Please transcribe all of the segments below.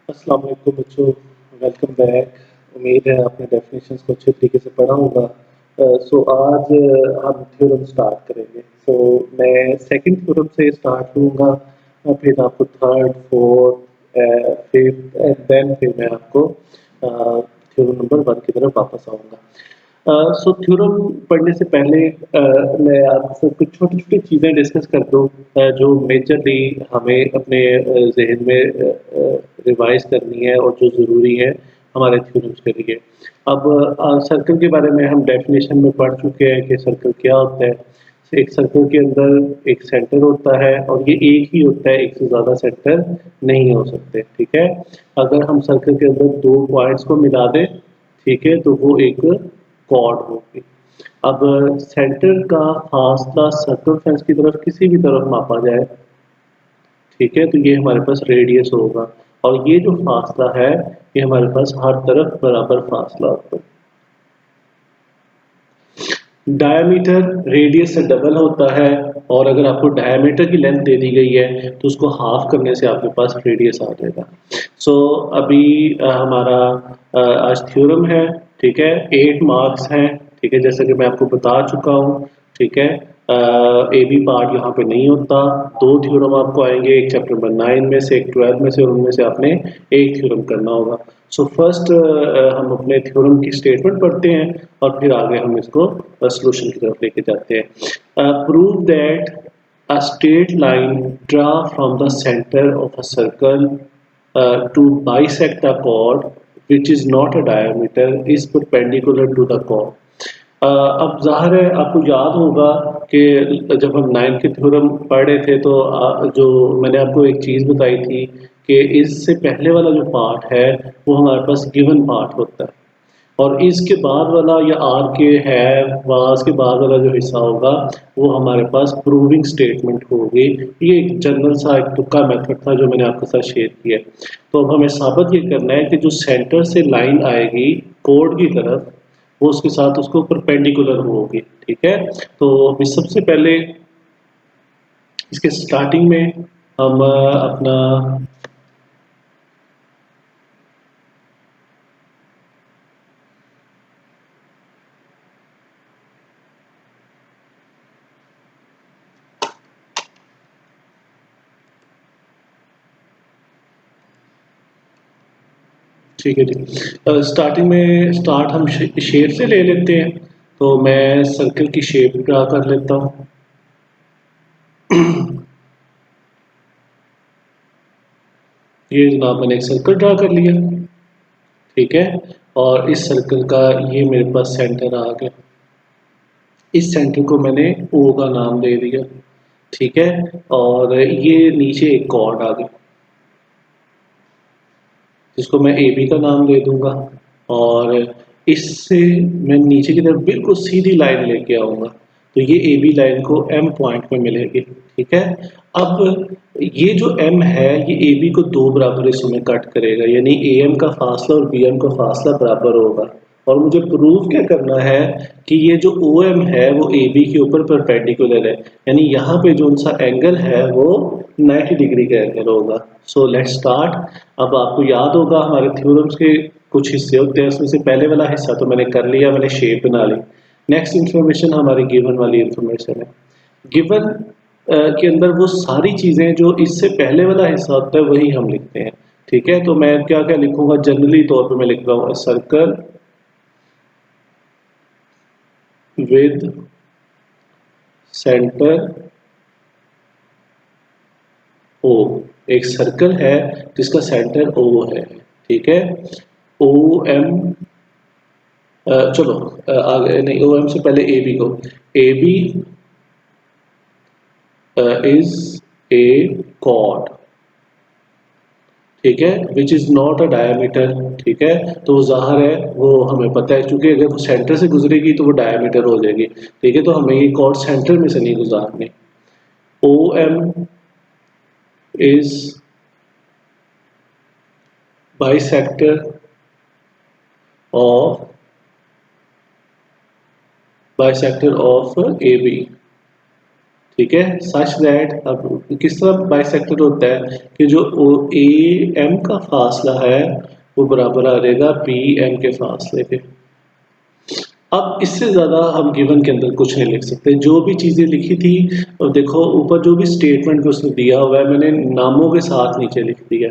अस्सलाम वालेकुम बच्चों, वेलकम बैक। उम्मीद है आपने डेफिनेशंस को अच्छे तरीके से पढ़ा होगा। आज हम थ्योरम स्टार्ट करेंगे। मैं सेकंड थ्योरम से स्टार्ट करूँगा, फिर आपको third, fourth, fifth and then फिर मैं आपको थ्योरम नंबर 1 की तरफ वापस आऊँगा। थ्योरम पढ़ने से पहले मैं आपसे कुछ छोटी-छोटी चीज़ें डिस्कस कर दूँ, जो मेजरली हमें अपने ज़हन में रिवाइज़ करनी है और जो ज़रूरी है हमारे थ्योरम्स के लिए। अब सर्कल के बारे में हम डेफिनेशन में पढ़ चुके हैं कि सर्कल क्या होता है। एक सर्कल के अंदर एक सेंटर होता है और ये एक ही होता है, एक से ज़्यादा सेंटर नहीं हो सकते, ठीक है? अगर हम सर्कल के अंदर 2 पॉइंट्स को मिला दें, ठीक है, तो वो एक कॉर्ड होगी। अब सेंटर का फासला सर्कमफ्रेंस की तरफ किसी भी तरफ मापा जाए, ठीक है, तो ये हमारे पास रेडियस होगा और ये जो फासला है ये हमारे पास हर तरफ बराबर फासला होता है। डायमीटर रेडियस से डबल होता है और अगर आपको डायमीटर की लेंथ दे दी गई है तो उसको हाफ करने से आपके पास रेडियस आ जाएगा। अभी हमारा आज थ्योरम है, ठीक है, 8 मार्क्स हैं, ठीक है, जैसे कि मैं आपको बता चुका हूँ, ठीक है। ए बी पार्ट यहाँ पे नहीं होता। 2 थ्योरम आपको आएंगे, एक चैप्टर नंबर 9 में से, एक 12 में से, और उनमें से आपने एक थ्योरम करना होगा। फर्स्ट हम अपने थ्योरम की स्टेटमेंट पढ़ते हैं और फिर आगे हम इसको सॉल्यूशन की तरफ लेके जाते हैं। Prove that a straight line draw from the center of a circle to bisect a chord which is not a diameter is perpendicular to the chord. अब ज़ाहिर है आपको याद होगा कि जब हम 9 के थ्योरम पढ़ रहे थे तो जो मैंने आपको एक चीज़ बताई थी कि इससे पहले वाला जो पार्ट है वो हमारे पास गिवन पार्ट होता है और इसके बाद वाला या आर के है वास के बाद वाला जो हिस्सा होगा वो हमारे पास प्रूविंग स्टेटमेंट होगी। ये एक जनरल सा एक तुक्का मेथड था जो मैंने आपके साथ शेयर किया है। तो अब हमें साबित ये करना है कि जो सेंटर से लाइन आएगी कोड की तरफ वो उसके साथ उसको परपेंडिकुलर होगी, ठीक है। तो अभी सबसे पहले इसके स्टार्टिंग में हम अपना ठीक है जी। स्टार्टिंग में स्टार्ट हम शेप से ले लेते हैं। तो मैं सर्कल की शेप ड्रा कर लेता हूँ। ये जनाब मैंने एक सर्कल ड्रा कर लिया, ठीक है, और इस सर्कल का ये मेरे पास सेंटर आ गया। इस सेंटर को मैंने ओ का नाम दे दिया, ठीक है, और ये नीचे एक कॉर्ड आ गई जिसको मैं ए बी का नाम दे दूंगा और इससे मैं नीचे की तरफ बिल्कुल सीधी लाइन लेके आऊंगा तो ये ए बी लाइन को एम पॉइंट पे मिलेगी, ठीक है। अब ये जो एम है ये ए बी को 2 बराबर हिस्सों में कट करेगा, यानी ए एम का फासला और बी एम का फासला बराबर होगा और मुझे प्रूव क्या करना है कि ये जो ओ एम है वो ए बी के ऊपर परपेंडिकुलर है, यानी यहाँ पे जो सा एंगल है वो 90 डिग्री का एंगल होगा। Let's start. अब आपको याद होगा हमारे थ्योरम्स के कुछ हिस्से होते हैं, उसमें से पहले वाला हिस्सा तो मैंने कर लिया, मैंने शेप बना ली। नेक्स्ट इंफॉर्मेशन हमारी गिवन वाली इंफॉर्मेशन है। गिवन के अंदर वो सारी चीज़ें जो इससे पहले वाला हिस्सा होता है वही हम लिखते हैं, ठीक है। तो मैं क्या क्या लिखूंगा, जनरली तौर पे मैं लिख रहा हूँ सर्कल विद सेंटर ओ। एक सर्कल है जिसका सेंटर ओ है, ठीक है। ओ एम, चलो आगे नहीं, ओ एम से पहले ए बी को, A B is a chord, ठीक है, which is not a diameter, ठीक है। तो जाहिर है वो हमें पता है क्योंकि अगर वो सेंटर से गुजरेगी तो वो डायमीटर हो जाएगी, ठीक है, तो हमें ये कॉर्ड सेंटर में से नहीं गुजारनी। O M is bisector of A B, ठीक है, सच दैट अब किस तरह बाइसेक्टर होता है कि जो ए एम का फासला है वो बराबर आ जाएगा बी एम के फासले के। अब इससे ज़्यादा हम गिवन के अंदर कुछ नहीं लिख सकते, जो भी चीज़ें लिखी थी और देखो ऊपर जो भी स्टेटमेंट उसने दिया हुआ है मैंने नामों के साथ नीचे लिख दिया।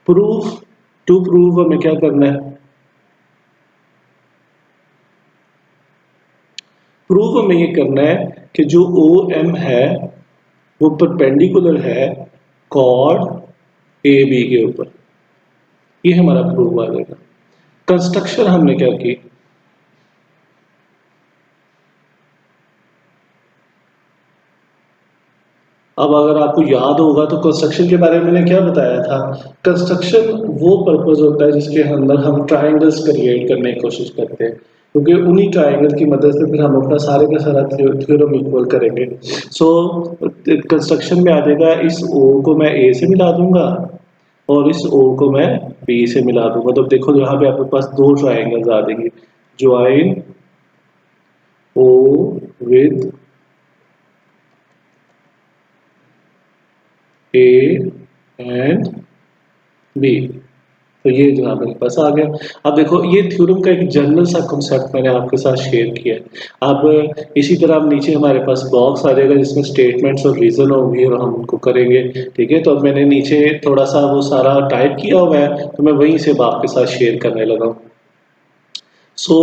प्रूफ, टू प्रूव हमें क्या करना है, प्रूव हमें ये करना है कि जो ओ एम है वो परपेंडिकुलर है कॉर्ड ए बी के ऊपर, ये हमारा प्रूव आ जाएगा। कंस्ट्रक्शन हमने क्या की, अब अगर आपको याद होगा तो कंस्ट्रक्शन के बारे में मैंने क्या बताया था, कंस्ट्रक्शन वो पर्पस होता है जिसके अंदर हम ट्राइंगल्स क्रिएट करने की कोशिश करते हैं, क्योंकि उन्हीं ट्राइंगल की मदद से फिर हम अपना सारे का सारा थ्योरम इक्वल करेंगे। सो कंस्ट्रक्शन में आ जाएगा, इस ओ को मैं ए से मिला दूंगा और इस ओ को मैं बी से मिला दूंगा, तो देखो यहाँ पे आपके पास दो ट्राइंगल्स आ जाएंगे, join O with A and B, तो ये जो है मेरे पास आ गया। अब देखो ये थ्योरम का एक जनरल सा कॉन्सेप्ट मैंने आपके साथ शेयर किया है। अब इसी तरह अब नीचे हमारे पास बॉक्स आ जाएगा जिसमें स्टेटमेंट्स और रीजन होंगे और हम उनको करेंगे, ठीक है। तो अब मैंने नीचे थोड़ा सा वो सारा टाइप किया हुआ है तो मैं वहीं से आपके साथ शेयर करने लगा हूँ। सो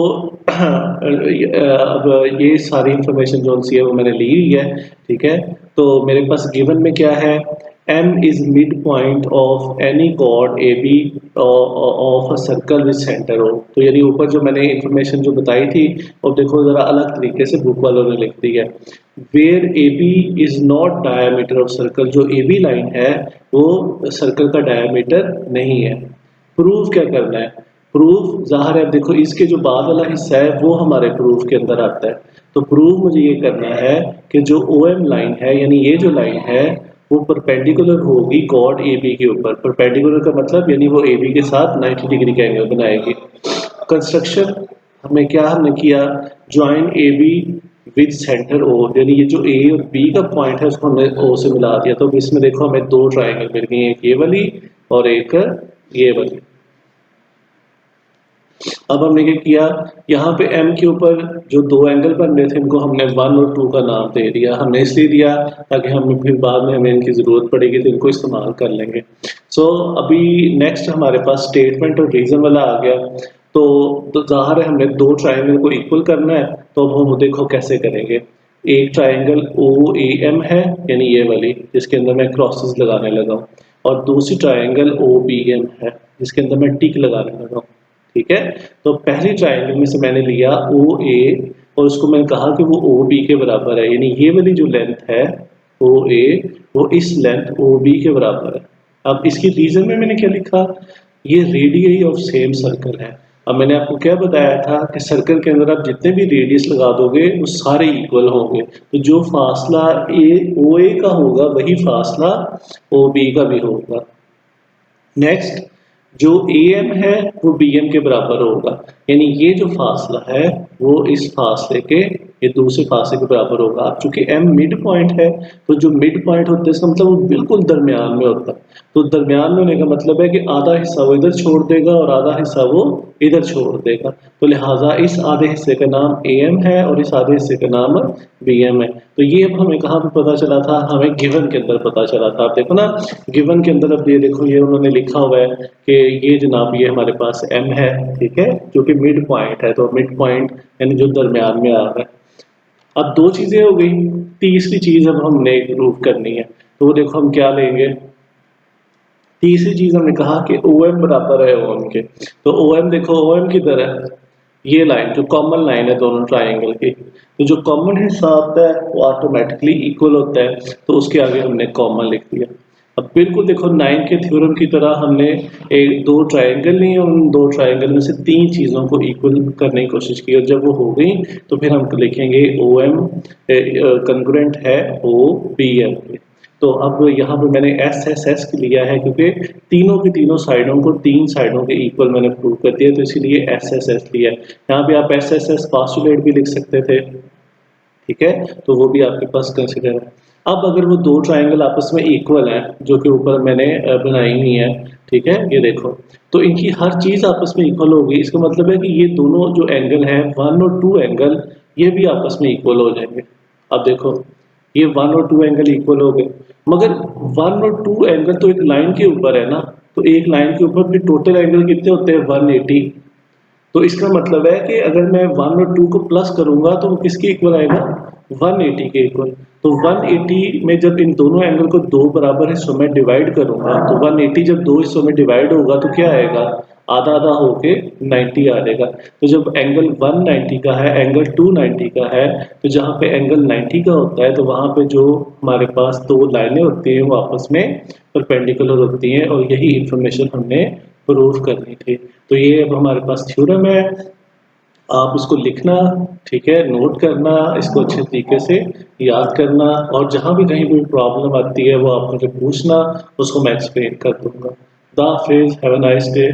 अब ये सारी इंफॉर्मेशन जो सी है वो मैंने ली हुई है, ठीक है। तो मेरे पास गिवन में क्या है, M is midpoint of any chord AB of a circle with center O। तो यानी ऊपर जो मैंने इंफॉर्मेशन जो बताई थी और देखो जरा अलग तरीके से बुक वालों ने लिख दी है, where AB is not diameter of circle, जो AB लाइन है वो सर्कल का डायमीटर नहीं है। प्रूफ क्या करना है, प्रूफ ज़ाहिर है देखो इसके जो बाद वाला हिस्सा है वो हमारे प्रूफ के अंदर आता है। तो प्रूफ मुझे ये करना है कि जो ओ एम लाइन है यानी ये जो लाइन है वो परपेंडिकुलर होगी कॉर्ड ए बी के ऊपर। परपेंडिकुलर का मतलब यानी वो ए बी के साथ 90 डिग्री का एंगल बनाएगी। कंस्ट्रक्शन हमें क्या हमने किया, join A B with centre O, यानी ये जो ए और बी का पॉइंट है उसको हमने ओ से मिला दिया। तो इसमें देखो हमें दो ट्राइंगल मिल गई, एक ये वाली और एक ये वाली। अब हमने क्या किया, यहाँ पे M के ऊपर जो दो एंगल बन रहे थे इनको हमने 1 और 2 का नाम दे दिया। हमने इसलिए दिया ताकि हम फिर बाद में हमें इनकी ज़रूरत पड़ेगी तो इनको इस्तेमाल कर लेंगे। सो अभी नेक्स्ट हमारे पास स्टेटमेंट और रीज़न वाला आ गया। तो ज़ाहिर है हमने दो ट्राइंगल को इक्वल करना है, तो अब हम देखो कैसे करेंगे। एक ट्राइंगल ओ ए एम है यानी ये वाली जिसके अंदर मैं क्रॉसेस लगाने लगा हूँ, और दूसरी ट्राइंगल ओ बी एम है जिसके अंदर मैं टिक लगाने लगा हूँ, ठीक है। तो पहली ट्राइंगल में से मैंने लिया ओ ए और उसको मैंने कहा कि वो ओ बी के बराबर है, यानी ये वाली जो लेंथ है ओ ए वो इस लेंथ ओ बी के बराबर है। अब इसकी रीजन में मैंने क्या लिखा, ये रेडियस ऑफ सेम सर्कल है। अब मैंने आपको क्या बताया था कि सर्कल के अंदर आप जितने भी रेडियस लगा दोगे वो सारे इक्वल होंगे, तो जो फासला ए ओ ए का होगा वही फासला ओ बी का भी होगा। नेक्स्ट जो ए एम है वो बी एम के बराबर होगा, यानी ये जो फासला है वो इस फासले के ये दूसरे फासले के बराबर होगा। अब चूंकि एम मिड पॉइंट है तो जो मिड पॉइंट होता है इसका मतलब वो बिल्कुल दरमियान में होता है। तो दरमियान में होने का मतलब है कि आधा हिस्सा वो इधर छोड़ देगा और आधा हिस्सा वो इधर छोड़ देगा, तो लिहाजा इस आधे हिस्से का नाम ए एम है और इस आधे हिस्से का नाम बी एम है। तो ये अब हमें कहाँ पे पता चला था, हमें गिवन के अंदर पता चला था। आप देखो ना गिवन के अंदर, अब ये देखो ये उन्होंने लिखा हुआ है कि ये जनाब ये हमारे पास एम है, ठीक है, जो कि मिड पॉइंट है। तो मिड पॉइंट यानी जो दरमियान में आ रहा है। अब दो चीजें हो गई, तीसरी चीज अब हमने प्रूव करनी है, तो वो देखो हम क्या लेंगे। तीसरी चीज हमने कहा कि ओ एम बराबर है ओ एम के, तो ओ एम देखो ओ एम किधर है, ये लाइन जो कॉमन लाइन है दोनों ट्राइंगल की, तो जो कॉमन हिस्सा आता है वो ऑटोमेटिकली इक्वल होता है, तो उसके आगे हमने कॉमन लिख दिया। अब बिल्कुल देखो 9 के थ्योरम की तरह हमने एक दो ट्राइंगल लिए और उन दो ट्राइंगल में से तीन चीज़ों को इक्वल करने की कोशिश की, और जब वो हो गई तो फिर हम लिखेंगे ओ एम कंग्रुएंट है ओ बी एम के। तो अब यहाँ पे मैंने एस एस एस लिया है क्योंकि तीनों की तीनों साइडों को तीन साइडों के इक्वल मैंने प्रूव कर दिया, तो इसीलिए एस एस एस लिया है। यहाँ पे आप एस एस एस पास्टुलेट भी लिख सकते थे, ठीक है, तो वो भी आपके पास कंसिडर है। अब अगर वो दो ट्राइंगल आपस में इक्वल हैं, जो कि ऊपर मैंने बनाई हुई है, ठीक है, ये देखो, तो इनकी हर चीज़ आपस में इक्वल होगी। इसका मतलब है कि ये दोनों जो एंगल हैं 1 और 2 एंगल, ये भी आपस में इक्वल हो जाएंगे। अब देखो, ये 1 और 2 एंगल इक्वल हो गए, मगर 1 और 2 एंगल तो एक लाइन के ऊपर है ना, तो एक लाइन के ऊपर फिर टोटल एंगल कितने होते हैं, 180। तो इसका मतलब है कि अगर मैं 1 और 2 को प्लस करूंगा तो वो किसके इक्वल आएगा, 180 के इक्वल। तो 180 में जब इन दोनों एंगल को दो बराबर हिस्सों में डिवाइड करूंगा, तो 180 जब दो हिस्सों में डिवाइड होगा तो क्या आएगा, आधा आधा होके 90 आ जाएगा। तो जब एंगल 190 का है, एंगल 290 का है, तो जहाँ पे एंगल 90 का होता है तो वहां पे जो हमारे पास दो लाइनें होती हैं वो आपस में परपेंडिकुलर होती हैं, और यही इंफॉर्मेशन हमने प्रूव करनी थी। तो ये अब हमारे पास थ्योरम है, आप इसको लिखना, ठीक है, नोट करना, इसको अच्छे तरीके से याद करना, और जहाँ भी कहीं कोई प्रॉब्लम आती है वो आप मुझे पूछना, उसको मैं एक्सप्लेन कर दूंगा। खुदा हाफिज़, हैव अ नाइस डे।